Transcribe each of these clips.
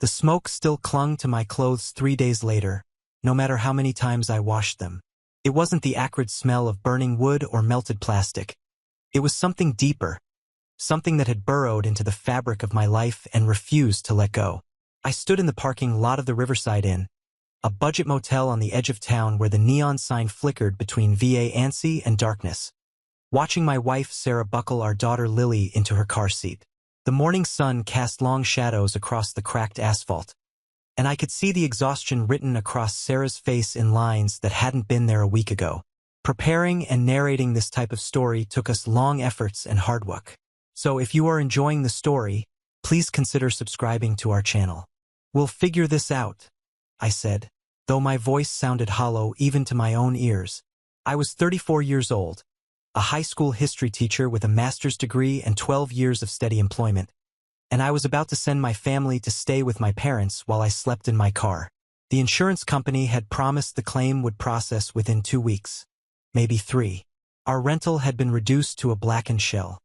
The smoke still clung to my clothes 3 days later, no matter how many times I washed them. It wasn't the acrid smell of burning wood or melted plastic. It was something deeper, something that had burrowed into the fabric of my life and refused to let go. I stood in the parking lot of the Riverside Inn, a budget motel on the edge of town where the neon sign flickered between VA Annecy and darkness, watching my wife Sarah buckle our daughter Lily into her car seat. The morning sun cast long shadows across the cracked asphalt, and I could see the exhaustion written across Sarah's face in lines that hadn't been there a week ago. Preparing and narrating this type of story took us long efforts and hard work. So if you are enjoying the story, please consider subscribing to our channel. We'll figure this out, I said, though my voice sounded hollow even to my own ears. I was 34 years old, a high school history teacher with a master's degree and 12 years of steady employment, and I was about to send my family to stay with my parents while I slept in my car. The insurance company had promised the claim would process within 2 weeks, maybe 3. Our rental had been reduced to a blackened shell.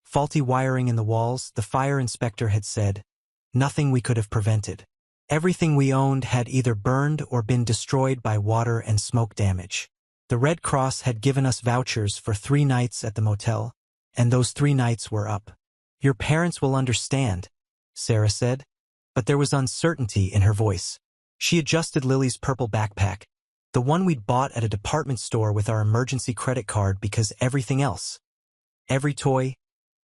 Faulty wiring in the walls, the fire inspector had said. Nothing we could have prevented. Everything we owned had either burned or been destroyed by water and smoke damage. The Red Cross had given us vouchers for 3 nights at the motel, and those 3 nights were up. Your parents will understand, Sarah said, but there was uncertainty in her voice. She adjusted Lily's purple backpack, the one we'd bought at a department store with our emergency credit card because everything else, every toy,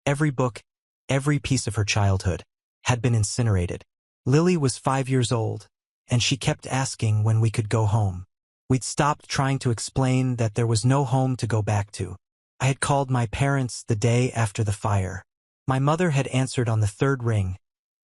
every book, every piece of her childhood, had been incinerated. Lily was 5 years old, and she kept asking when we could go home. We'd stopped trying to explain that there was no home to go back to. I had called my parents the day after the fire. My mother had answered on the 3rd ring,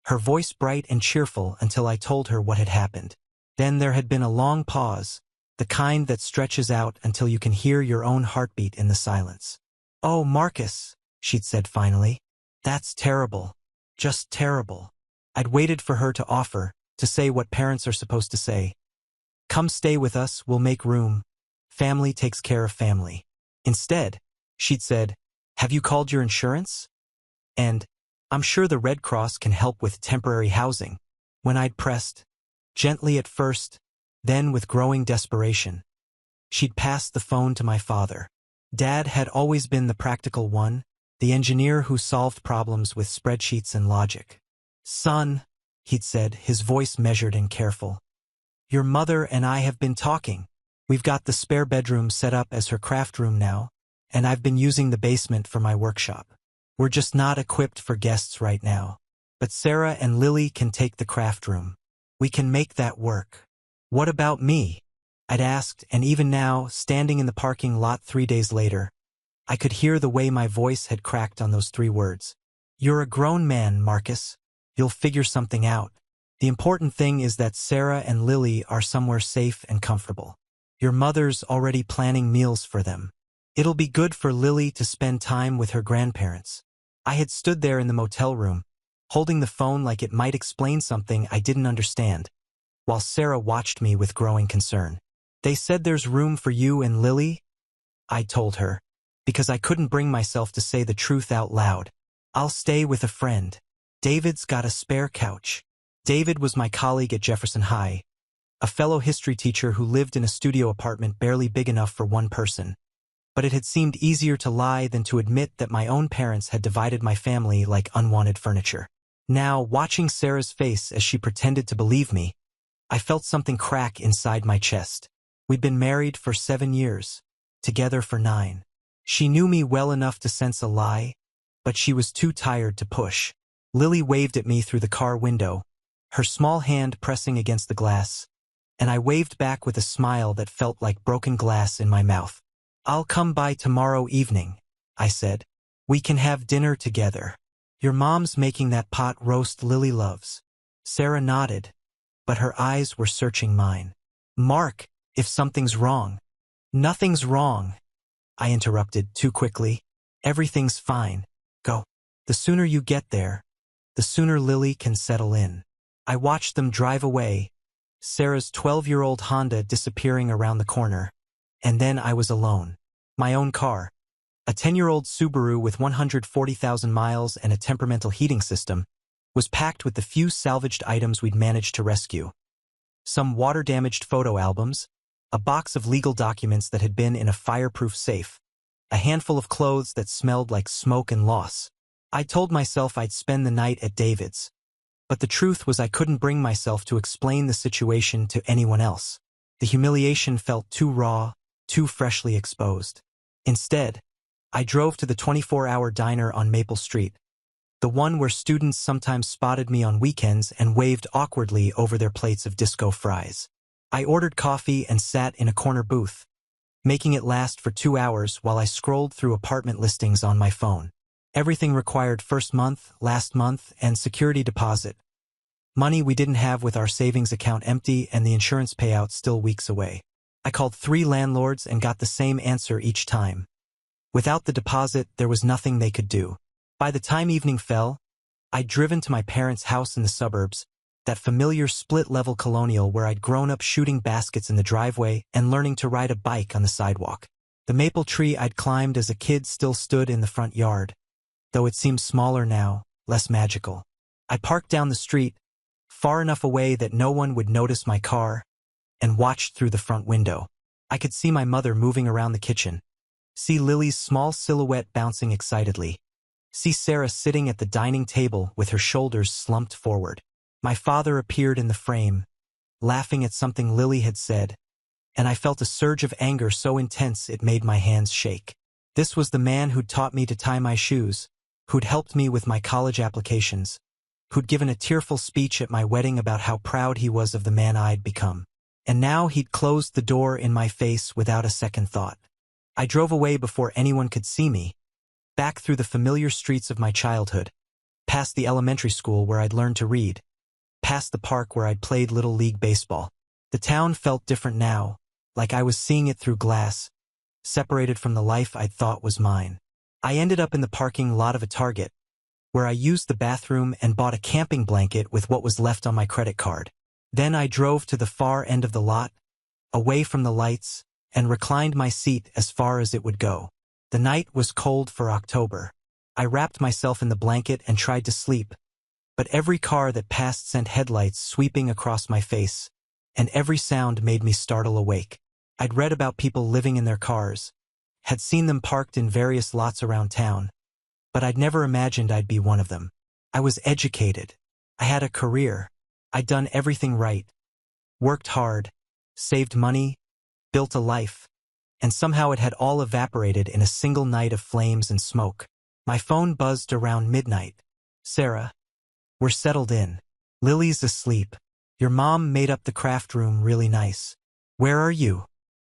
her voice bright and cheerful until I told her what had happened. Then there had been a long pause, the kind that stretches out until you can hear your own heartbeat in the silence. "Oh, Marcus," she'd said finally. "That's terrible. Just terrible." I'd waited for her to offer, to say what parents are supposed to say. "Come stay with us, we'll make room. Family takes care of family." Instead, she'd said, "Have you called your insurance?" And, "I'm sure the Red Cross can help with temporary housing." When I'd pressed, gently at first, then with growing desperation, she'd passed the phone to my father. Dad had always been the practical one, the engineer who solved problems with spreadsheets and logic. "Son," he'd said, his voice measured and careful, "your mother and I have been talking. We've got the spare bedroom set up as her craft room now, and I've been using the basement for my workshop. We're just not equipped for guests right now. But Sarah and Lily can take the craft room. We can make that work." "What about me?" I'd asked, and even now, standing in the parking lot 3 days later, I could hear the way my voice had cracked on those 3 words. "You're a grown man, Marcus. You'll figure something out. The important thing is that Sarah and Lily are somewhere safe and comfortable. Your mother's already planning meals for them. It'll be good for Lily to spend time with her grandparents." I had stood there in the motel room, holding the phone like it might explain something I didn't understand, while Sarah watched me with growing concern. "They said there's room for you and Lily?" I told her, because I couldn't bring myself to say the truth out loud. "I'll stay with a friend. David's got a spare couch." David was my colleague at Jefferson High, a fellow history teacher who lived in a studio apartment barely big enough for 1 person. But it had seemed easier to lie than to admit that my own parents had divided my family like unwanted furniture. Now, watching Sarah's face as she pretended to believe me, I felt something crack inside my chest. We'd been married for 7 years, together for 9. She knew me well enough to sense a lie, but she was too tired to push. Lily waved at me through the car window, her small hand pressing against the glass, and I waved back with a smile that felt like broken glass in my mouth. "I'll come by tomorrow evening," I said. "We can have dinner together. Your mom's making that pot roast Lily loves." Sarah nodded, but her eyes were searching mine. "Mark, if something's wrong." "Nothing's wrong," I interrupted too quickly. "Everything's fine. Go. The sooner you get there, the sooner Lily can settle in." I watched them drive away, Sarah's 12-year-old Honda disappearing around the corner, and then I was alone. My own car, a 10-year-old Subaru with 140,000 miles and a temperamental heating system, was packed with the few salvaged items we'd managed to rescue. Some water-damaged photo albums, a box of legal documents that had been in a fireproof safe, a handful of clothes that smelled like smoke and loss. I told myself I'd spend the night at David's, but the truth was I couldn't bring myself to explain the situation to anyone else. The humiliation felt too raw, too freshly exposed. Instead, I drove to the 24-hour diner on Maple Street, the one where students sometimes spotted me on weekends and waved awkwardly over their plates of disco fries. I ordered coffee and sat in a corner booth, making it last for 2 hours while I scrolled through apartment listings on my phone. Everything required first month, last month, and security deposit. Money we didn't have with our savings account empty and the insurance payout still weeks away. I called 3 landlords and got the same answer each time. Without the deposit, there was nothing they could do. By the time evening fell, I'd driven to my parents' house in the suburbs, that familiar split-level colonial where I'd grown up shooting baskets in the driveway and learning to ride a bike on the sidewalk. The maple tree I'd climbed as a kid still stood in the front yard, though it seemed smaller now, less magical. I parked down the street, far enough away that no one would notice my car, and watched through the front window. I could see my mother moving around the kitchen, see Lily's small silhouette bouncing excitedly, see Sarah sitting at the dining table with her shoulders slumped forward. My father appeared in the frame, laughing at something Lily had said, and I felt a surge of anger so intense it made my hands shake. This was the man who'd taught me to tie my shoes, who'd helped me with my college applications, who'd given a tearful speech at my wedding about how proud he was of the man I'd become. And now he'd closed the door in my face without a second thought. I drove away before anyone could see me, back through the familiar streets of my childhood, past the elementary school where I'd learned to read, past the park where I'd played Little League baseball. The town felt different now, like I was seeing it through glass, separated from the life I'd thought was mine. I ended up in the parking lot of a Target, where I used the bathroom and bought a camping blanket with what was left on my credit card. Then I drove to the far end of the lot, away from the lights, and reclined my seat as far as it would go. The night was cold for October. I wrapped myself in the blanket and tried to sleep, but every car that passed sent headlights sweeping across my face, and every sound made me startle awake. I'd read about people living in their cars, had seen them parked in various lots around town, but I'd never imagined I'd be one of them. I was educated. I had a career. I'd done everything right. Worked hard, saved money, built a life, and somehow it had all evaporated in a single night of flames and smoke. My phone buzzed around midnight. Sarah, we're settled in. Lily's asleep. Your mom made up the craft room really nice. Where are you?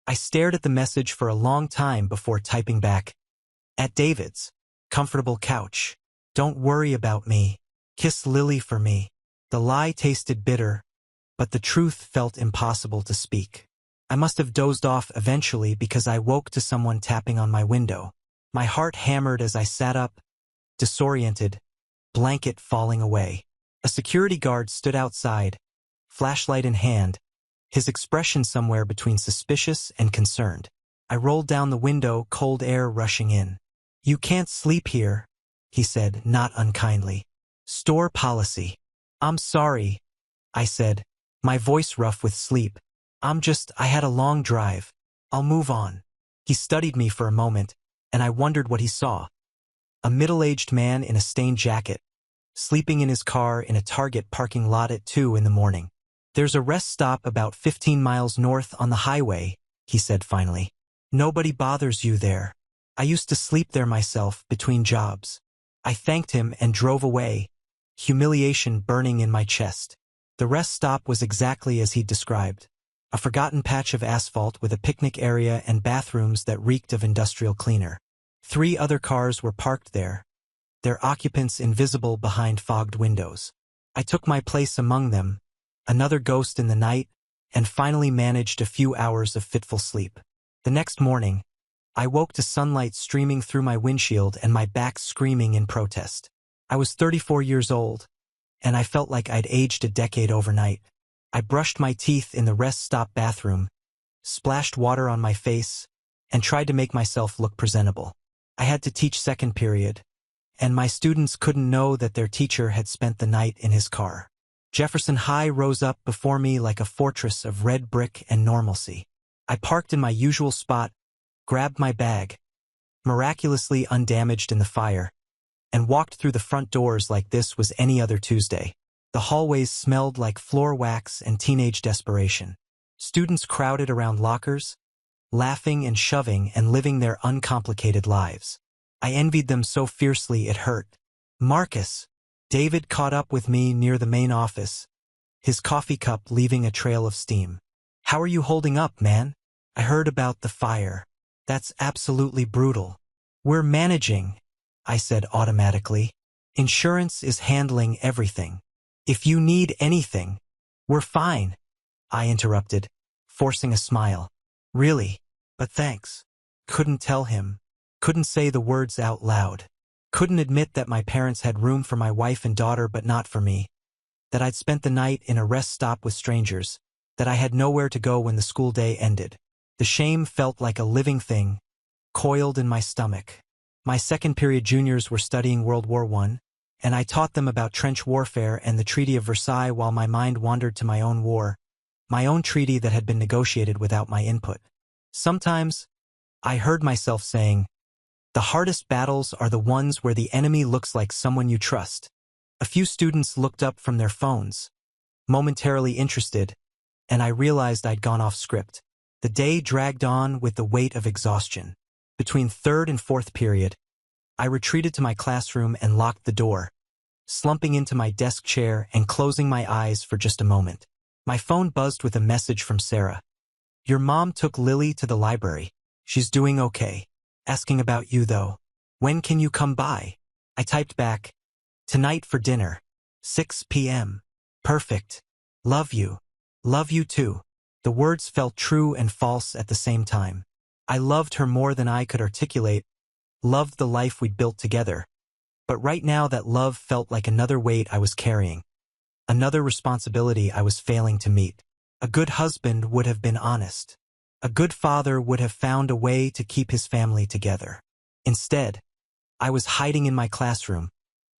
I stared at the message for a long time before typing back. At David's. Comfortable couch. Don't worry about me. Kiss Lily for me. The lie tasted bitter, but the truth felt impossible to speak. I must have dozed off eventually because I woke to someone tapping on my window. My heart hammered as I sat up, disoriented, blanket falling away. A security guard stood outside, flashlight in hand, his expression somewhere between suspicious and concerned. I rolled down the window, cold air rushing in. You can't sleep here, he said, not unkindly. Store policy. I'm sorry, I said, my voice rough with sleep. I had a long drive. I'll move on. He studied me for a moment, and I wondered what he saw. A middle-aged man in a stained jacket, sleeping in his car in a Target parking lot at 2 in the morning. There's a rest stop about 15 miles north on the highway, he said finally. Nobody bothers you there. I used to sleep there myself between jobs. I thanked him and drove away, humiliation burning in my chest. The rest stop was exactly as he'd described. A forgotten patch of asphalt with a picnic area and bathrooms that reeked of industrial cleaner. 3 other cars were parked there, their occupants invisible behind fogged windows. I took my place among them, another ghost in the night, and finally managed a few hours of fitful sleep. The next morning, I woke to sunlight streaming through my windshield and my back screaming in protest. I was 34 years old, and I felt like I'd aged a decade overnight. I brushed my teeth in the rest stop bathroom, splashed water on my face, and tried to make myself look presentable. I had to teach second period, and my students couldn't know that their teacher had spent the night in his car. Jefferson High rose up before me like a fortress of red brick and normalcy. I parked in my usual spot, grabbed my bag, miraculously undamaged in the fire, and walked through the front doors like this was any other Tuesday. The hallways smelled like floor wax and teenage desperation. Students crowded around lockers, laughing and shoving and living their uncomplicated lives. I envied them so fiercely it hurt. Marcus. David caught up with me near the main office, his coffee cup leaving a trail of steam. How are you holding up, man? I heard about the fire. That's absolutely brutal. We're managing, I said automatically. Insurance is handling everything. If you need anything, we're fine, I interrupted, forcing a smile. Really? But thanks. Couldn't tell him. Couldn't say the words out loud. Couldn't admit that my parents had room for my wife and daughter but not for me. That I'd spent the night in a rest stop with strangers. That I had nowhere to go when the school day ended. The shame felt like a living thing, coiled in my stomach. My second period juniors were studying World War I, and I taught them about trench warfare and the Treaty of Versailles while my mind wandered to my own war, my own treaty that had been negotiated without my input. Sometimes, I heard myself saying, the hardest battles are the ones where the enemy looks like someone you trust. A few students looked up from their phones, momentarily interested, and I realized I'd gone off script. The day dragged on with the weight of exhaustion. Between third and fourth period, I retreated to my classroom and locked the door, slumping into my desk chair and closing my eyes for just a moment. My phone buzzed with a message from Sarah. Your mom took Lily to the library. She's doing okay. Asking about you, though. When can you come by? I typed back, tonight for dinner. 6 p.m. Perfect. Love you. Love you too. The words felt true and false at the same time. I loved her more than I could articulate, loved the life we'd built together. But right now that love felt like another weight I was carrying. Another responsibility I was failing to meet. A good husband would have been honest. A good father would have found a way to keep his family together. Instead, I was hiding in my classroom,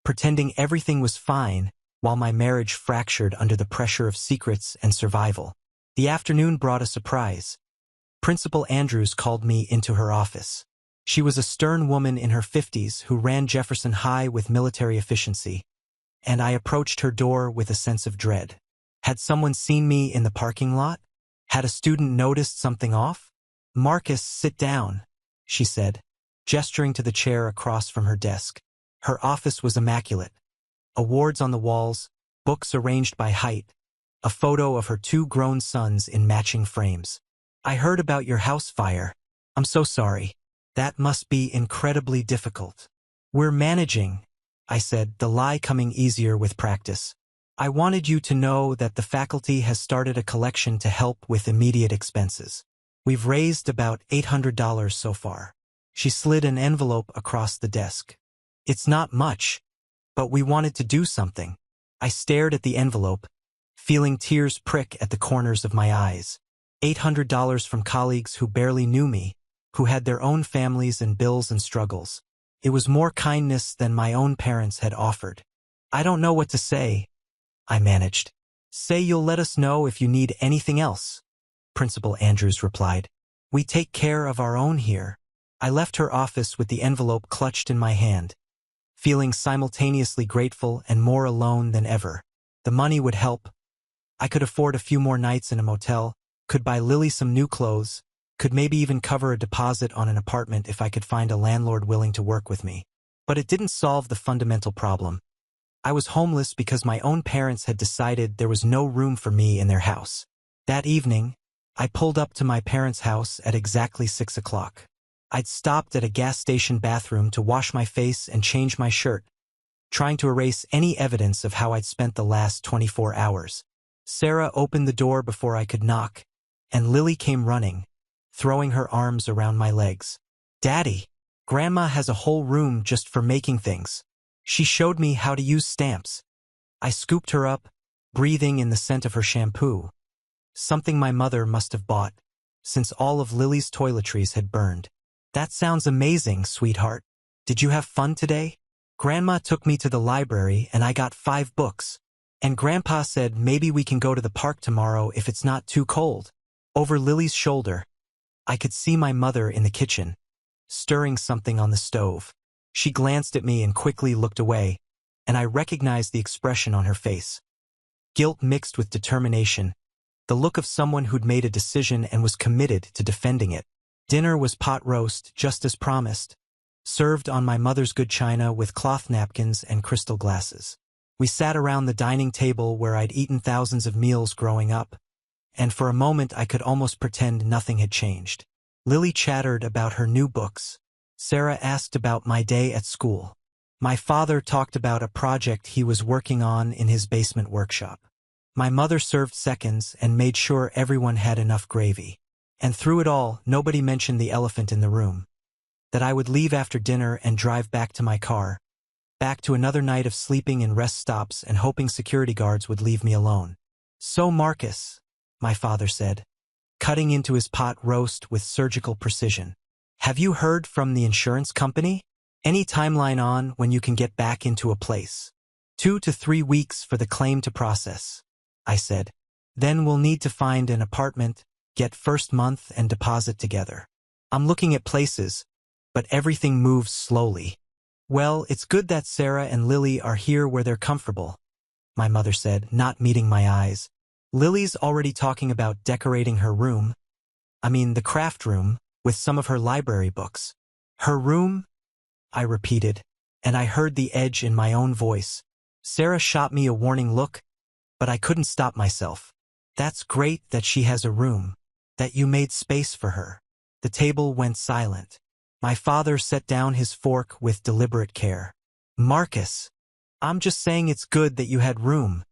pretending everything was fine while my marriage fractured under the pressure of secrets and survival. The afternoon brought a surprise. Principal Andrews called me into her office. She was a stern woman in her 50s who ran Jefferson High with military efficiency, and I approached her door with a sense of dread. Had someone seen me in the parking lot? Had a student noticed something off? Marcus, sit down, she said, gesturing to the chair across from her desk. Her office was immaculate. Awards on the walls, books arranged by height, a photo of her 2 grown sons in matching frames. I heard about your house fire. I'm so sorry. That must be incredibly difficult. We're managing, I said, the lie coming easier with practice. I wanted you to know that the faculty has started a collection to help with immediate expenses. We've raised about $800 so far. She slid an envelope across the desk. It's not much, but we wanted to do something. I stared at the envelope, feeling tears prick at the corners of my eyes. $800 from colleagues who barely knew me, who had their own families and bills and struggles. It was more kindness than my own parents had offered. I don't know what to say, I managed. Say you'll let us know if you need anything else, Principal Andrews replied. We take care of our own here. I left her office with the envelope clutched in my hand, feeling simultaneously grateful and more alone than ever. The money would help. I could afford a few more nights in a motel, could buy Lily some new clothes, could maybe even cover a deposit on an apartment if I could find a landlord willing to work with me. But it didn't solve the fundamental problem. I was homeless because my own parents had decided there was no room for me in their house. That evening, I pulled up to my parents' house at exactly 6 o'clock. I'd stopped at a gas station bathroom to wash my face and change my shirt, trying to erase any evidence of how I'd spent the last 24 hours. Sarah opened the door before I could knock, and Lily came running, throwing her arms around my legs. Daddy, Grandma has a whole room just for making things. She showed me how to use stamps. I scooped her up, breathing in the scent of her shampoo, something my mother must have bought, since all of Lily's toiletries had burned. That sounds amazing, sweetheart. Did you have fun today? Grandma took me to the library and I got 5 books. And Grandpa said maybe we can go to the park tomorrow if it's not too cold. Over Lily's shoulder, I could see my mother in the kitchen, stirring something on the stove. She glanced at me and quickly looked away, and I recognized the expression on her face. Guilt mixed with determination, the look of someone who'd made a decision and was committed to defending it. Dinner was pot roast, just as promised, served on my mother's good china with cloth napkins and crystal glasses. We sat around the dining table where I'd eaten thousands of meals growing up, and for a moment I could almost pretend nothing had changed. Lily chattered about her new books. Sarah asked about my day at school. My father talked about a project he was working on in his basement workshop. My mother served seconds and made sure everyone had enough gravy. And through it all, nobody mentioned the elephant in the room. That I would leave after dinner and drive back to my car, back to another night of sleeping in rest stops and hoping security guards would leave me alone. "So Marcus," my father said, cutting into his pot roast with surgical precision, "have you heard from the insurance company? Any timeline on when you can get back into a place?" 2 to 3 weeks for the claim to process, I said. Then we'll need to find an apartment, get first month and deposit together. I'm looking at places, but everything moves slowly. "Well, it's good that Sarah and Lily are here where they're comfortable," my mother said, not meeting my eyes. "Lily's already talking about decorating her room. The craft room, with some of her library books." "Her room?" I repeated, and I heard the edge in my own voice. Sarah shot me a warning look, but I couldn't stop myself. "That's great that she has a room, that you made space for her." The table went silent. My father set down his fork with deliberate care. "Marcus, I'm just saying it's good that you had room,"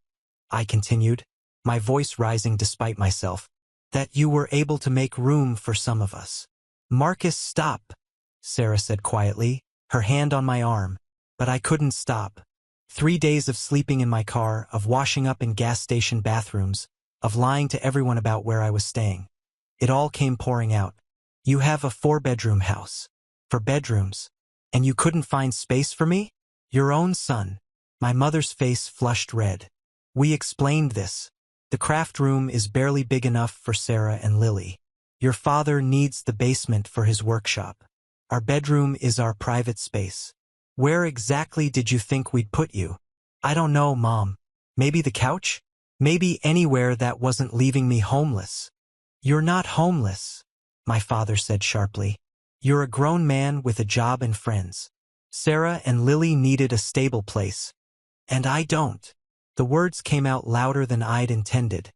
I continued, my voice rising despite myself, "that you were able to make room for some of us." "Marcus, stop," Sarah said quietly, her hand on my arm, but I couldn't stop. 3 days of sleeping in my car, of washing up in gas station bathrooms, of lying to everyone about where I was staying. It all came pouring out. "You have a 4-bedroom house. For bedrooms. And you couldn't find space for me? Your own son." My mother's face flushed red. "We explained this. The craft room is barely big enough for Sarah and Lily. Your father needs the basement for his workshop. Our bedroom is our private space. Where exactly did you think we'd put you?" "I don't know, Mom. Maybe the couch? Maybe anywhere that wasn't leaving me homeless." "You're not homeless," my father said sharply. "You're a grown man with a job and friends. Sarah and Lily needed a stable place. And I don't." The words came out louder than I'd intended,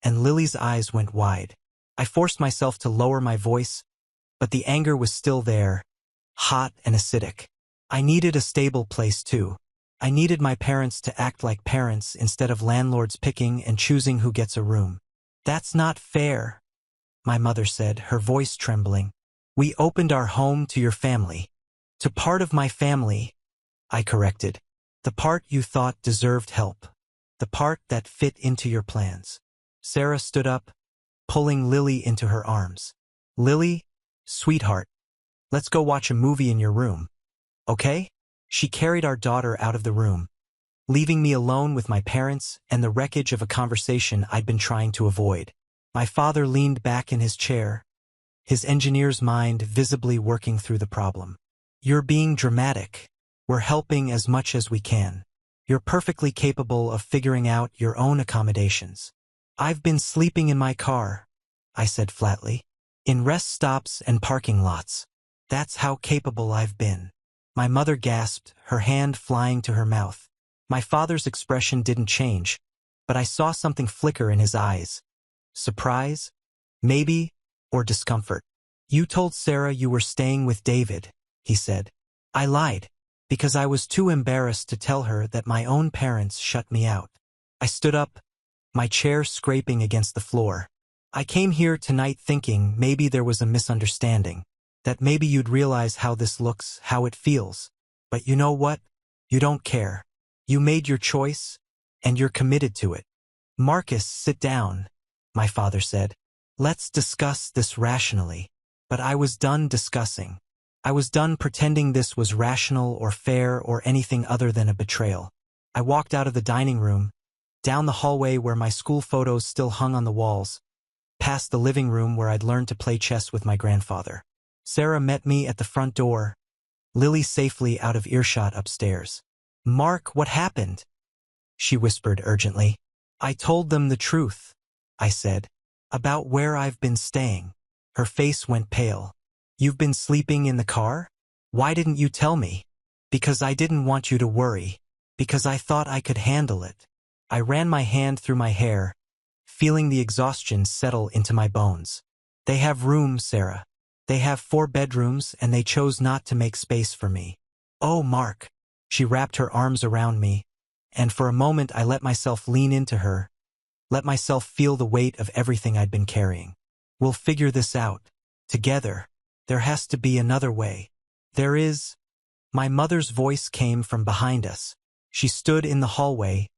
and Lily's eyes went wide. I forced myself to lower my voice, but the anger was still there, hot and acidic. I needed a stable place too. I needed my parents to act like parents instead of landlords picking and choosing who gets a room. "That's not fair," my mother said, her voice trembling. "We opened our home to your family. To part of my family," I corrected. "The part you thought deserved help. The part that fit into your plans." Sarah stood up, pulling Lily into her arms. "Lily, sweetheart, let's go watch a movie in your room. Okay?" She carried our daughter out of the room, leaving me alone with my parents and the wreckage of a conversation I'd been trying to avoid. My father leaned back in his chair, his engineer's mind visibly working through the problem. "You're being dramatic. We're helping as much as we can. You're perfectly capable of figuring out your own accommodations." "I've been sleeping in my car," I said flatly. "In rest stops and parking lots. That's how capable I've been." My mother gasped, her hand flying to her mouth. My father's expression didn't change, but I saw something flicker in his eyes. Surprise? Maybe, or discomfort. "You told Sarah you were staying with David," he said. "I lied, because I was too embarrassed to tell her that my own parents shut me out." I stood up, my chair scraping against the floor. "I came here tonight thinking maybe there was a misunderstanding, that maybe you'd realize how this looks, how it feels. But you know what? You don't care. You made your choice, and you're committed to it." "Marcus, sit down," my father said. "Let's discuss this rationally." But I was done discussing. I was done pretending this was rational or fair or anything other than a betrayal. I walked out of the dining room, down the hallway where my school photos still hung on the walls, past the living room where I'd learned to play chess with my grandfather. Sarah met me at the front door, Lily safely out of earshot upstairs. "Mark, what happened?" she whispered urgently. "I told them the truth," I said, "about where I've been staying." Her face went pale. "You've been sleeping in the car? Why didn't you tell me?" "Because I didn't want you to worry. Because I thought I could handle it." I ran my hand through my hair, feeling the exhaustion settle into my bones. "They have room, Sarah. They have 4 bedrooms and they chose not to make space for me." "Oh, Mark." She wrapped her arms around me, and for a moment I let myself lean into her, let myself feel the weight of everything I'd been carrying. "We'll figure this out. Together. There has to be another way." "There is." My mother's voice came from behind us. She stood in the hallway,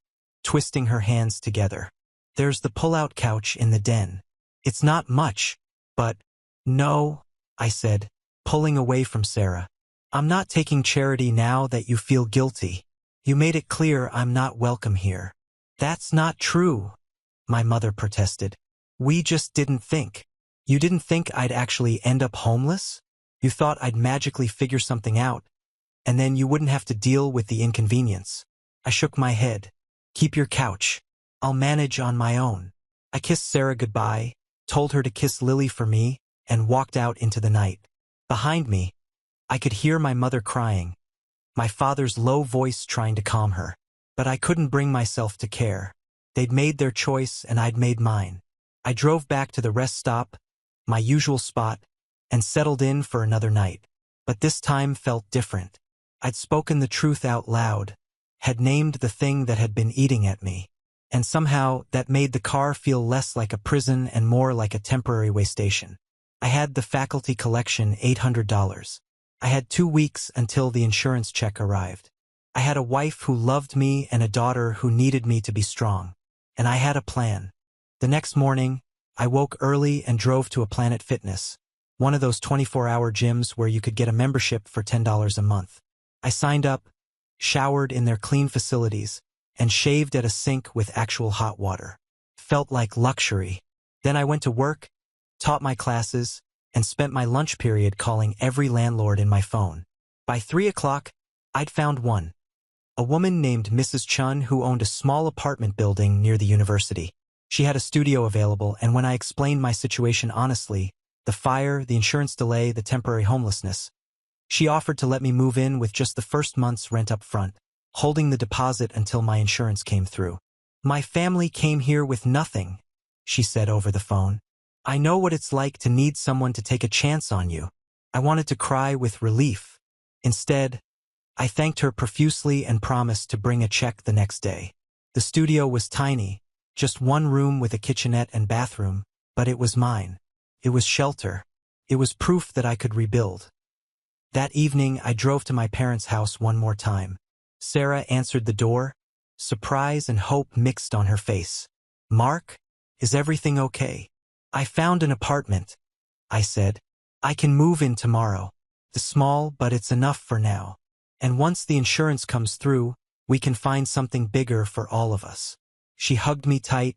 twisting her hands together. "There's the pull-out couch in the den. It's not much, but—" "No," I said, pulling away from Sarah. "I'm not taking charity now that you feel guilty. You made it clear I'm not welcome here." "That's not true," my mother protested. "We just didn't think." "You didn't think I'd actually end up homeless? You thought I'd magically figure something out, and then you wouldn't have to deal with the inconvenience." I shook my head. "Keep your couch. I'll manage on my own." I kissed Sarah goodbye, told her to kiss Lily for me, and walked out into the night. Behind me, I could hear my mother crying, my father's low voice trying to calm her. But I couldn't bring myself to care. They'd made their choice and I'd made mine. I drove back to the rest stop, my usual spot, and settled in for another night. But this time felt different. I'd spoken the truth out loud, had named the thing that had been eating at me, and somehow that made the car feel less like a prison and more like a temporary way station. I had the faculty collection $800. I had 2 weeks until the insurance check arrived. I had a wife who loved me and a daughter who needed me to be strong. And I had a plan. The next morning, I woke early and drove to a Planet Fitness, one of those 24-hour gyms where you could get a membership for $10 a month. I signed up, showered in their clean facilities, and shaved at a sink with actual hot water. Felt like luxury. Then I went to work, taught my classes, and spent my lunch period calling every landlord in my phone. By 3 o'clock, I'd found one. A woman named Mrs. Chun who owned a small apartment building near the university. She had a studio available, and when I explained my situation honestly, the fire, the insurance delay, the temporary homelessness, she offered to let me move in with just the first month's rent up front, holding the deposit until my insurance came through. "My family came here with nothing," she said over the phone. "I know what it's like to need someone to take a chance on you." I wanted to cry with relief. Instead, I thanked her profusely and promised to bring a check the next day. The studio was tiny, just 1 room with a kitchenette and bathroom, but it was mine. It was shelter. It was proof that I could rebuild. That evening, I drove to my parents' house one more time. Sarah answered the door, surprise and hope mixed on her face. "Mark, is everything okay?" "I found an apartment," I said. "I can move in tomorrow. It's small, but it's enough for now. And once the insurance comes through, we can find something bigger for all of us." She hugged me tight,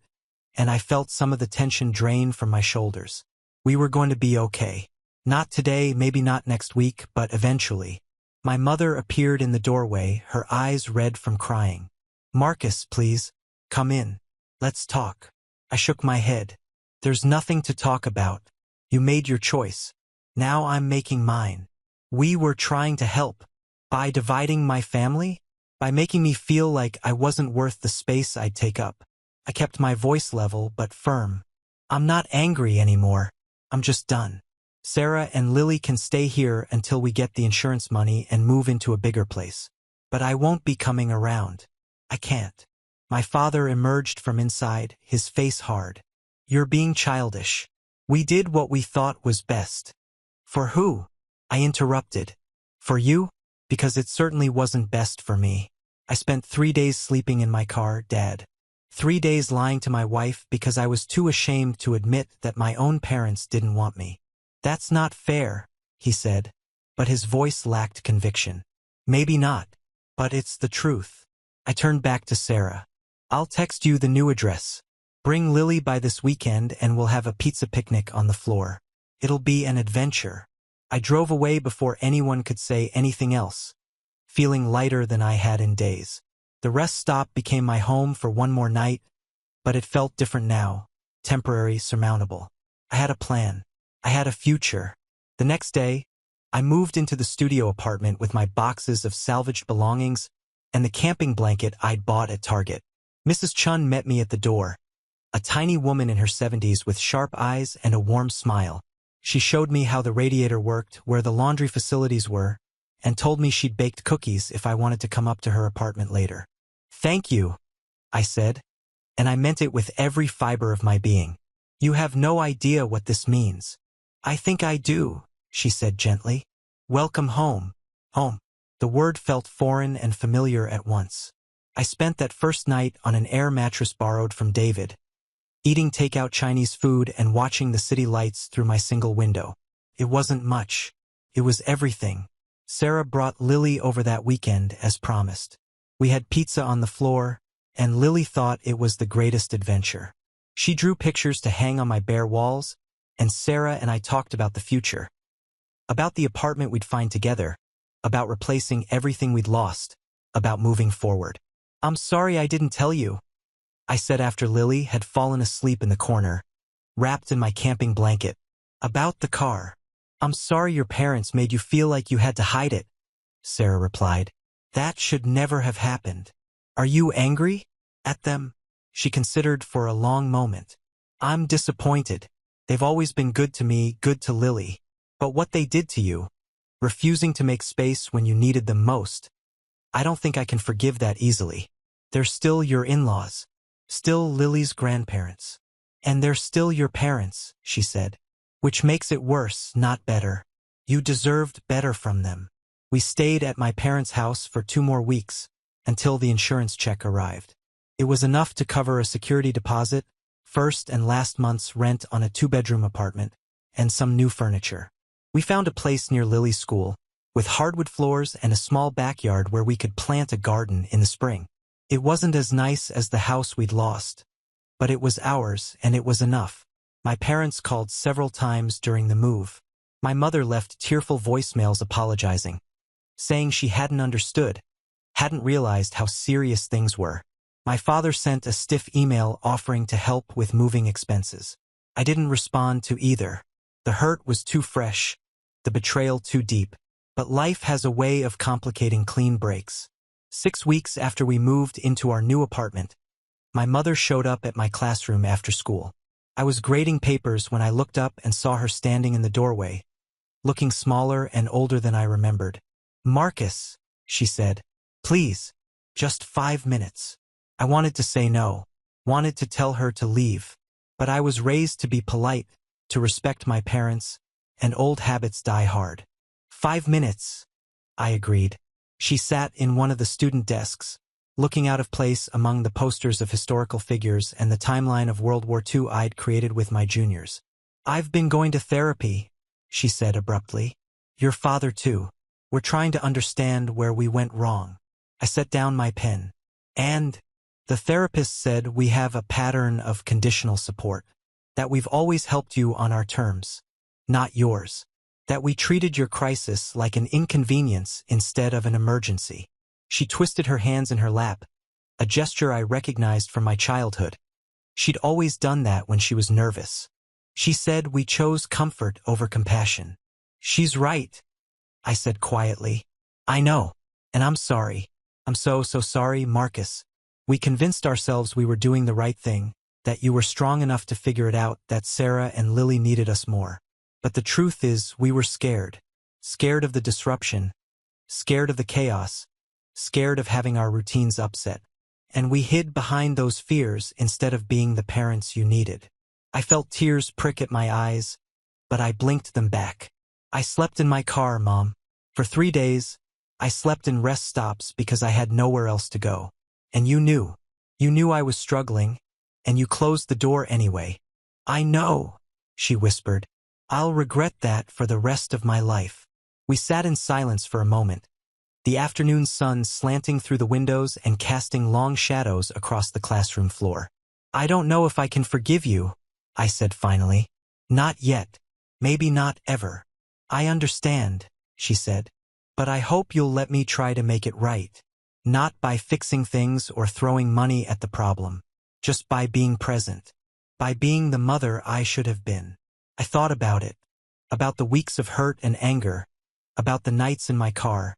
and I felt some of the tension drain from my shoulders. We were going to be okay. Not today, maybe not next week, but eventually. My mother appeared in the doorway, her eyes red from crying. "Marcus, please, come in. Let's talk." I shook my head. "There's nothing to talk about. You made your choice. Now I'm making mine. We were trying to help. By dividing my family? By making me feel like I wasn't worth the space I'd take up." I kept my voice level but firm. "I'm not angry anymore. I'm just done. Sarah and Lily can stay here until we get the insurance money and move into a bigger place. But I won't be coming around. I can't." My father emerged from inside, his face hard. "You're being childish. We did what we thought was best." "For who?" I interrupted. "For you? Because it certainly wasn't best for me. I spent 3 days sleeping in my car, Dad. 3 days lying to my wife because I was too ashamed to admit that my own parents didn't want me." "That's not fair," he said. but his voice lacked conviction. Maybe not, but it's the truth. I turned back to Sarah. I'll text you the new address. Bring Lily by this weekend and we'll have a pizza picnic on the floor. It'll be an adventure. I drove away before anyone could say anything else, feeling lighter than I had in days. The rest stop became my home for one more night, but it felt different now, temporary, surmountable. I had a plan. I had a future. The next day, I moved into the studio apartment with my boxes of salvaged belongings and the camping blanket I'd bought at Target. Mrs. Chun met me at the door, a tiny woman in her 70s with sharp eyes and a warm smile. She showed me how the radiator worked, where the laundry facilities were, and told me she'd baked cookies if I wanted to come up to her apartment later. "Thank you," I said, and I meant it with every fiber of my being. "You have no idea what this means." "I think I do," she said gently. "Welcome home." Home. The word felt foreign and familiar at once. I spent that first night on an air mattress borrowed from David, eating takeout Chinese food and watching the city lights through my single window. It wasn't much. It was everything. Sarah brought Lily over that weekend as promised. We had pizza on the floor, and Lily thought it was the greatest adventure. She drew pictures to hang on my bare walls, and Sarah and I talked about the future. About the apartment we'd find together, about replacing everything we'd lost, about moving forward. "I'm sorry I didn't tell you," I said after Lily had fallen asleep in the corner, wrapped in my camping blanket. "About the car. I'm sorry your parents made you feel like you had to hide it," Sarah replied. "That should never have happened." "Are you angry at them?" She considered for a long moment. "I'm disappointed. They've always been good to me, good to Lily. But what they did to you, refusing to make space when you needed them most, I don't think I can forgive that easily. They're still your in-laws, still Lily's grandparents. And they're still your parents," she said. "Which makes it worse, not better. You deserved better from them." We stayed at my parents' house for 2 more weeks, until the insurance check arrived. It was enough to cover a security deposit, first and last month's rent on a 2-bedroom apartment, and some new furniture. We found a place near Lily's school, with hardwood floors and a small backyard where we could plant a garden in the spring. It wasn't as nice as the house we'd lost, but it was ours and it was enough. My parents called several times during the move. My mother left tearful voicemails apologizing, saying she hadn't understood, hadn't realized how serious things were. My father sent a stiff email offering to help with moving expenses. I didn't respond to either. The hurt was too fresh, the betrayal too deep. But life has a way of complicating clean breaks. 6 weeks after we moved into our new apartment, my mother showed up at my classroom after school. I was grading papers when I looked up and saw her standing in the doorway, looking smaller and older than I remembered. "Marcus," she said, "please, just 5 minutes." I wanted to say no, wanted to tell her to leave, but I was raised to be polite, to respect my parents, and old habits die hard. 5 minutes, I agreed. She sat in one of the student desks, looking out of place among the posters of historical figures and the timeline of World War II I'd created with my juniors. "I've been going to therapy," she said abruptly. "Your father too. We're trying to understand where we went wrong." I set down my pen. "And the therapist said we have a pattern of conditional support, that we've always helped you on our terms, not yours. That we treated your crisis like an inconvenience instead of an emergency." She twisted her hands in her lap, a gesture I recognized from my childhood. She'd always done that when she was nervous. She said we chose comfort over compassion. "She's right," I said quietly. "I know, and I'm sorry. I'm so sorry, Marcus. We convinced ourselves we were doing the right thing, that you were strong enough to figure it out, that Sarah and Lily needed us more. But the truth is, we were scared. Scared of the disruption. Scared of the chaos. Scared of having our routines upset. And we hid behind those fears instead of being the parents you needed." I felt tears prick at my eyes, but I blinked them back. "I slept in my car, Mom. For 3 days, I slept in rest stops because I had nowhere else to go. And you knew. You knew I was struggling, and you closed the door anyway." "I know," she whispered. "I'll regret that for the rest of my life." We sat in silence for a moment, the afternoon sun slanting through the windows and casting long shadows across the classroom floor. "I don't know if I can forgive you," I said finally. "Not yet. Maybe not ever." "I understand," she said. "But I hope you'll let me try to make it right. Not by fixing things or throwing money at the problem. Just by being present. By being the mother I should have been." I thought about it. About the weeks of hurt and anger. About the nights in my car.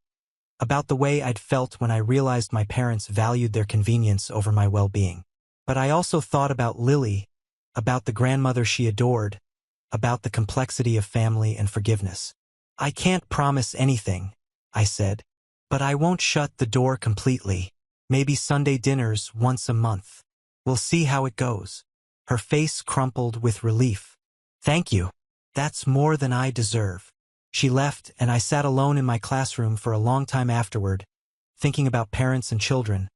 About the way I'd felt when I realized my parents valued their convenience over my well-being. But I also thought about Lily, about the grandmother she adored, about the complexity of family and forgiveness. "I can't promise anything," I said, "but I won't shut the door completely. Maybe Sunday dinners once a month. We'll see how it goes." Her face crumpled with relief. "Thank you. That's more than I deserve." She left, and I sat alone in my classroom for a long time afterward, thinking about parents and children,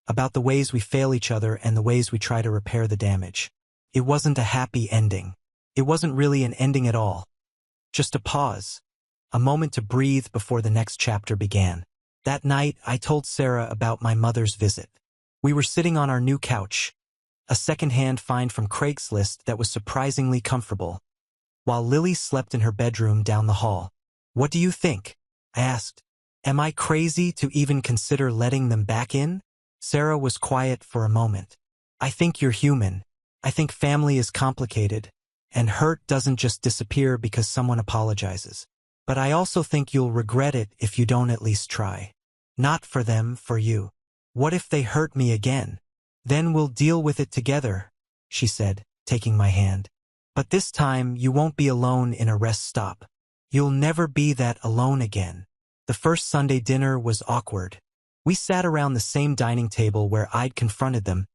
about the ways we fail each other and the ways we try to repair the damage. It wasn't a happy ending. It wasn't really an ending at all. Just a pause. A moment to breathe before the next chapter began. That night, I told Sarah about my mother's visit. We were sitting on our new couch, a second-hand find from Craigslist that was surprisingly comfortable, while Lily slept in her bedroom down the hall. "What do you think?" I asked. "Am I crazy to even consider letting them back in?" Sarah was quiet for a moment. "I think you're human. I think family is complicated, and hurt doesn't just disappear because someone apologizes. But I also think you'll regret it if you don't at least try. Not for them, for you. What if they hurt me again? Then we'll deal with it together," she said, taking my hand. "But this time you won't be alone in a rest stop. You'll never be that alone again." The first Sunday dinner was awkward. We sat around the same dining table where I'd confronted them,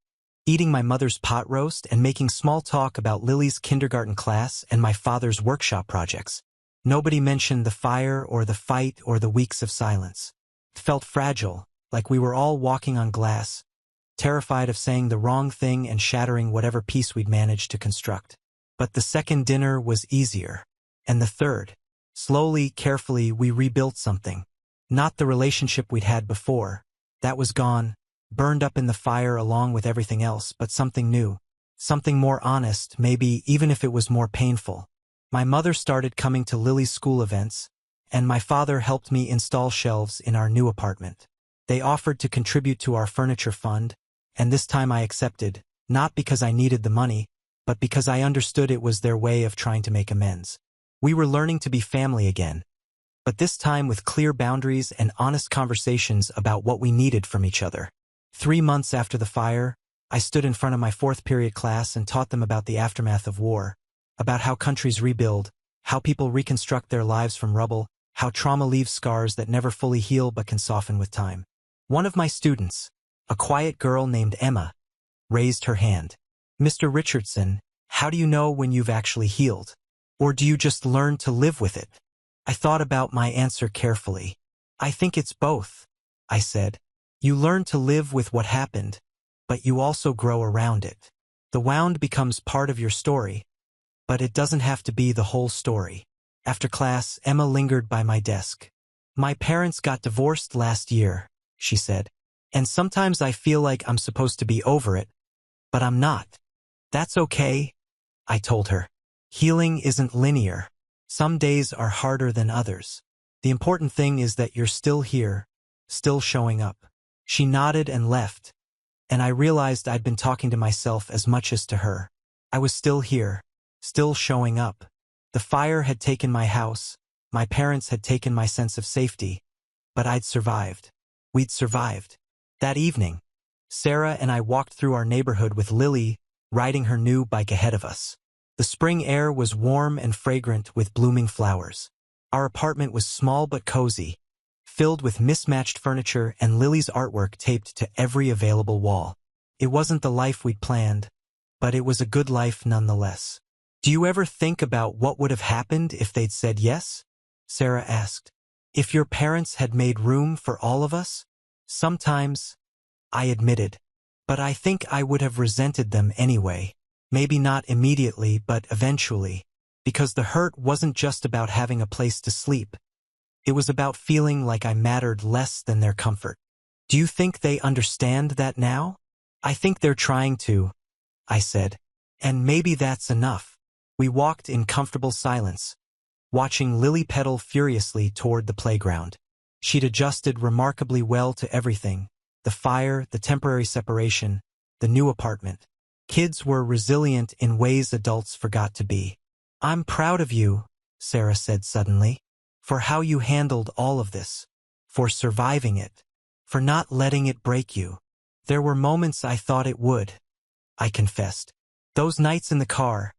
eating my mother's pot roast and making small talk about Lily's kindergarten class and my father's workshop projects. Nobody mentioned the fire or the fight or the weeks of silence. It felt fragile, like we were all walking on glass, terrified of saying the wrong thing and shattering whatever peace we'd managed to construct. But the second dinner was easier. And the third. Slowly, carefully, we rebuilt something. Not the relationship we'd had before. That was gone, burned up in the fire along with everything else, but something new. Something more honest, maybe even if it was more painful. My mother started coming to Lily's school events, and my father helped me install shelves in our new apartment. They offered to contribute to our furniture fund, and this time I accepted, not because I needed the money, but because I understood it was their way of trying to make amends. We were learning to be family again, but this time with clear boundaries and honest conversations about what we needed from each other. 3 months after the fire, I stood in front of my fourth period class and taught them about the aftermath of war, about how countries rebuild, how people reconstruct their lives from rubble, how trauma leaves scars that never fully heal but can soften with time. One of my students, a quiet girl named Emma, raised her hand. "Mr. Richardson, how do you know when you've actually healed? Or do you just learn to live with it?" I thought about my answer carefully. "I think it's both," I said. "You learn to live with what happened, but you also grow around it. The wound becomes part of your story, but it doesn't have to be the whole story." After class, Emma lingered by my desk. "My parents got divorced last year," she said. "And sometimes I feel like I'm supposed to be over it, but I'm not." "That's okay," I told her. "Healing isn't linear. Some days are harder than others. The important thing is that you're still here, still showing up." She nodded and left, and I realized I'd been talking to myself as much as to her. I was still here, still showing up. The fire had taken my house, my parents had taken my sense of safety, but I'd survived. We'd survived. That evening, Sarah and I walked through our neighborhood with Lily riding her new bike ahead of us. The spring air was warm and fragrant with blooming flowers. Our apartment was small but cozy, filled with mismatched furniture and Lily's artwork taped to every available wall. It wasn't the life we'd planned, but it was a good life nonetheless. "Do you ever think about what would have happened if they'd said yes?" Sarah asked. "If your parents had made room for all of us?" "Sometimes," I admitted. "But I think I would have resented them anyway. Maybe not immediately, but eventually. Because the hurt wasn't just about having a place to sleep. It was about feeling like I mattered less than their comfort. Do you think they understand that now? I think they're trying to, I said. And maybe that's enough. We walked in comfortable silence, watching Lily pedal furiously toward the playground. She'd adjusted remarkably well to everything: the fire, the temporary separation, the new apartment. Kids were resilient in ways adults forgot to be. I'm proud of you, Sarah said suddenly, for how you handled all of this, for surviving it, for not letting it break you. There were moments I thought it would, I confessed. Those nights in the car,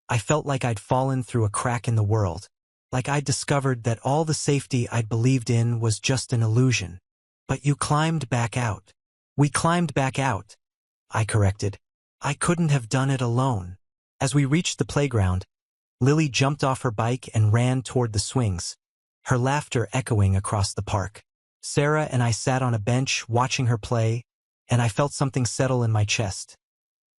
I felt like I'd fallen through a crack in the world, like I'd discovered that all the safety I'd believed in was just an illusion. But you climbed back out. We climbed back out, I corrected. I couldn't have done it alone. As we reached the playground, Lily jumped off her bike and ran toward the swings, her laughter echoing across the park. Sarah and I sat on a bench watching her play, and I felt something settle in my chest.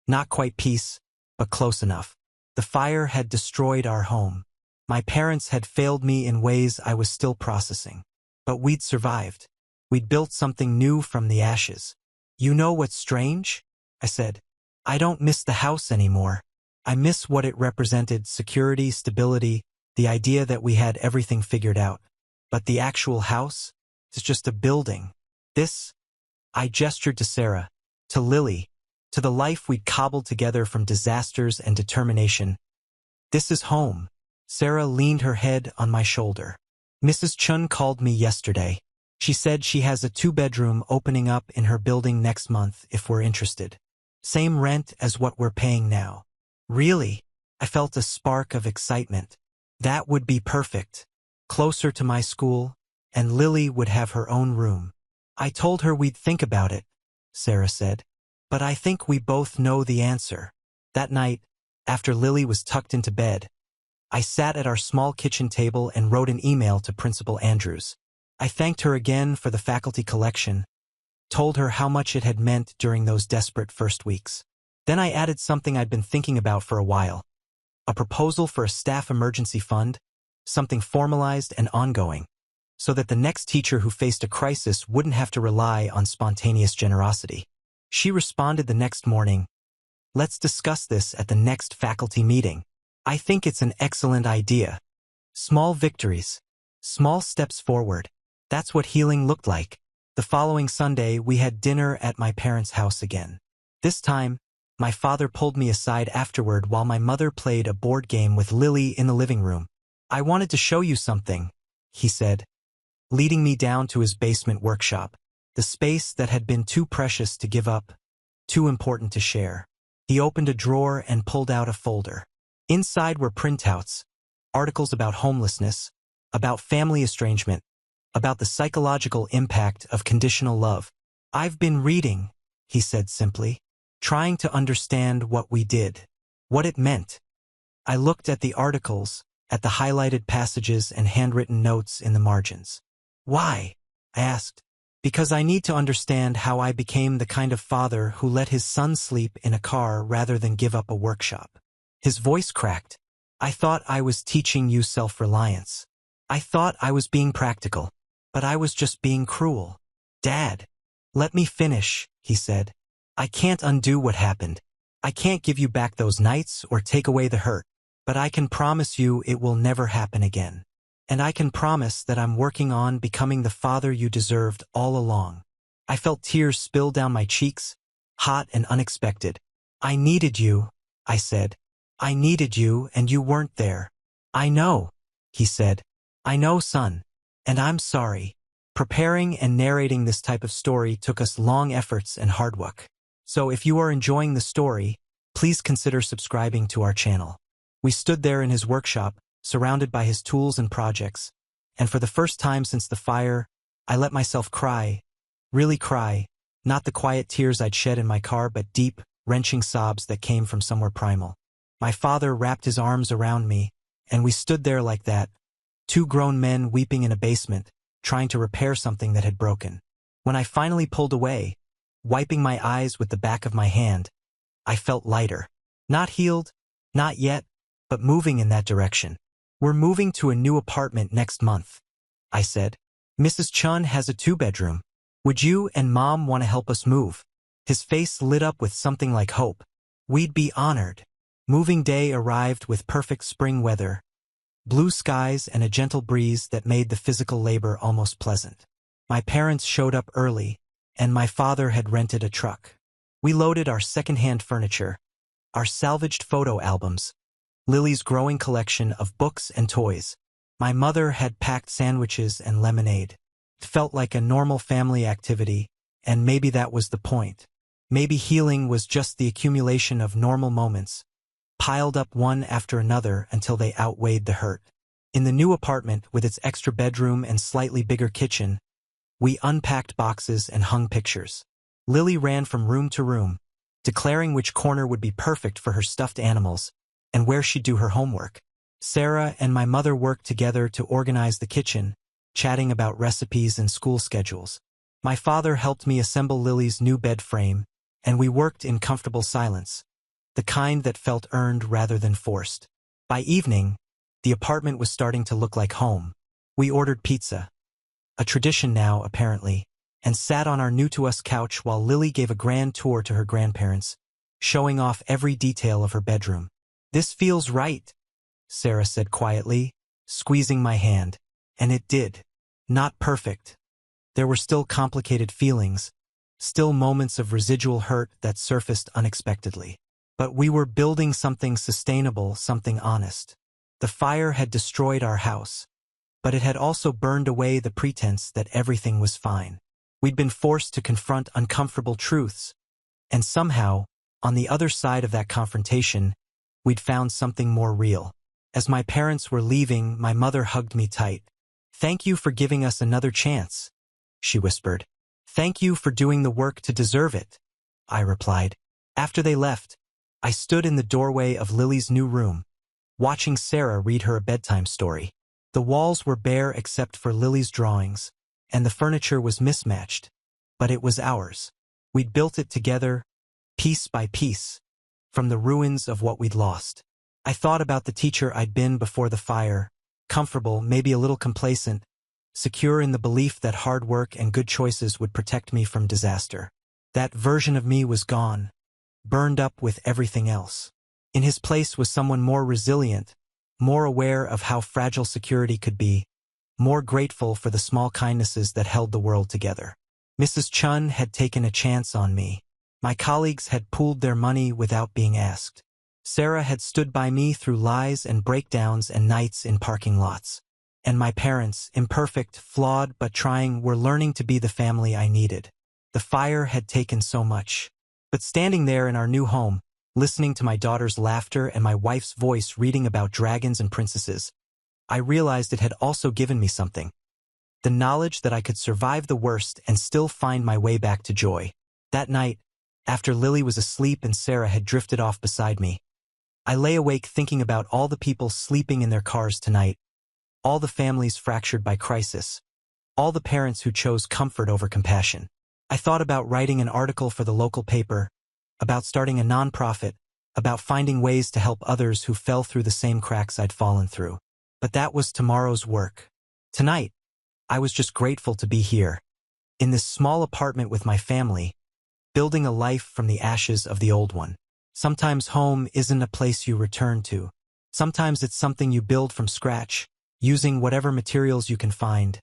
Not quite peace, but close enough. The fire had destroyed our home. My parents had failed me in ways I was still processing. But we'd survived. We'd built something new from the ashes. You know what's strange? I said. I don't miss the house anymore. I miss what it represented: security, stability, the idea that we had everything figured out. But the actual house is just a building. This, I gestured to Sarah, to Lily, to the life we'd cobbled together from disasters and determination. This is home. Sarah leaned her head on my shoulder. Mrs. Chun called me yesterday. She said she has a 2-bedroom opening up in her building next month if we're interested. Same rent as what we're paying now. Really? I felt a spark of excitement. That would be perfect. Closer to my school, and Lily would have her own room. I told her we'd think about it, Sarah said. But I think we both know the answer. That night, after Lily was tucked into bed, I sat at our small kitchen table and wrote an email to Principal Andrews. I thanked her again for the faculty collection, told her how much it had meant during those desperate first weeks. Then I added something I'd been thinking about for a while: a proposal for a staff emergency fund, something formalized and ongoing, so that the next teacher who faced a crisis wouldn't have to rely on spontaneous generosity. She responded the next morning, "Let's discuss this at the next faculty meeting. I think it's an excellent idea. Small victories, small steps forward. That's what healing looked like." The following Sunday, we had dinner at my parents' house again. This time, my father pulled me aside afterward while my mother played a board game with Lily in the living room. "I wanted to show you something," he said, leading me down to his basement workshop, the space that had been too precious to give up, too important to share. He opened a drawer and pulled out a folder. Inside were printouts, articles about homelessness, about family estrangement, about the psychological impact of conditional love. "I've been reading," he said simply, "trying to understand what we did, what it meant." I looked at the articles, at the highlighted passages and handwritten notes in the margins. "Why?" I asked. "Because I need to understand how I became the kind of father who let his son sleep in a car rather than give up a workshop." His voice cracked. "I thought I was teaching you self-reliance. I thought I was being practical. But I was just being cruel." "Dad, let me finish," he said. "I can't undo what happened. I can't give you back those nights or take away the hurt. But I can promise you it will never happen again. And I can promise that I'm working on becoming the father you deserved all along." I felt tears spill down my cheeks, hot and unexpected. "I needed you," I said. "I needed you and you weren't there." "I know," he said. "I know, son. And I'm sorry." Preparing and narrating this type of story took us long efforts and hard work. So if you are enjoying the story, please consider subscribing to our channel. We stood there in his workshop, surrounded by his tools and projects, and for the first time since the fire, I let myself cry, really cry, not the quiet tears I'd shed in my car, but deep, wrenching sobs that came from somewhere primal. My father wrapped his arms around me, and we stood there like that, two grown men weeping in a basement, trying to repair something that had broken. When I finally pulled away, wiping my eyes with the back of my hand, I felt lighter. Not healed, not yet, but moving in that direction. "We're moving to a new apartment next month," I said. Mrs. Chun has a 2-bedroom. Would you and Mom want to help us move? His face lit up with something like hope. We'd be honored. Moving day arrived with perfect spring weather, blue skies and a gentle breeze that made the physical labor almost pleasant. My parents showed up early, and my father had rented a truck. We loaded our second-hand furniture, our salvaged photo albums, Lily's growing collection of books and toys. My mother had packed sandwiches and lemonade. It felt like a normal family activity, and maybe that was the point. Maybe healing was just the accumulation of normal moments, piled up one after another until they outweighed the hurt. In the new apartment, with its extra bedroom and slightly bigger kitchen, we unpacked boxes and hung pictures. Lily ran from room to room, declaring which corner would be perfect for her stuffed animals and where she'd do her homework. Sarah and my mother worked together to organize the kitchen, chatting about recipes and school schedules. My father helped me assemble Lily's new bed frame, and we worked in comfortable silence, the kind that felt earned rather than forced. By evening, the apartment was starting to look like home. We ordered pizza, a tradition now, apparently, and sat on our new-to-us couch while Lily gave a grand tour to her grandparents, showing off every detail of her bedroom. "This feels right," Sarah said quietly, squeezing my hand. And it did. Not perfect. There were still complicated feelings, still moments of residual hurt that surfaced unexpectedly. But we were building something sustainable, something honest. The fire had destroyed our house, but it had also burned away the pretense that everything was fine. We'd been forced to confront uncomfortable truths, and somehow, on the other side of that confrontation, we'd found something more real. As my parents were leaving, my mother hugged me tight. "Thank you for giving us another chance," she whispered. "Thank you for doing the work to deserve it," I replied. After they left, I stood in the doorway of Lily's new room, watching Sarah read her a bedtime story. The walls were bare except for Lily's drawings, and the furniture was mismatched, but it was ours. We'd built it together, piece by piece, from the ruins of what we'd lost. I thought about the teacher I'd been before the fire, comfortable, maybe a little complacent, secure in the belief that hard work and good choices would protect me from disaster. That version of me was gone, burned up with everything else. In his place was someone more resilient, more aware of how fragile security could be, more grateful for the small kindnesses that held the world together. Mrs. Chun had taken a chance on me. My colleagues had pooled their money without being asked. Sarah had stood by me through lies and breakdowns and nights in parking lots. And my parents, imperfect, flawed but trying, were learning to be the family I needed. The fire had taken so much. But standing there in our new home, listening to my daughter's laughter and my wife's voice reading about dragons and princesses, I realized it had also given me something. The knowledge that I could survive the worst and still find my way back to joy. That night, after Lily was asleep and Sarah had drifted off beside me, I lay awake thinking about all the people sleeping in their cars tonight, all the families fractured by crisis, all the parents who chose comfort over compassion. I thought about writing an article for the local paper, about starting a nonprofit, about finding ways to help others who fell through the same cracks I'd fallen through. But that was tomorrow's work. Tonight, I was just grateful to be here, in this small apartment with my family, building a life from the ashes of the old one. Sometimes home isn't a place you return to. Sometimes it's something you build from scratch, using whatever materials you can find.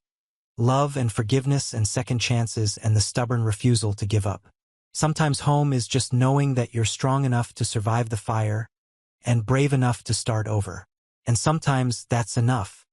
Love and forgiveness and second chances and the stubborn refusal to give up. Sometimes home is just knowing that you're strong enough to survive the fire and brave enough to start over. And sometimes that's enough.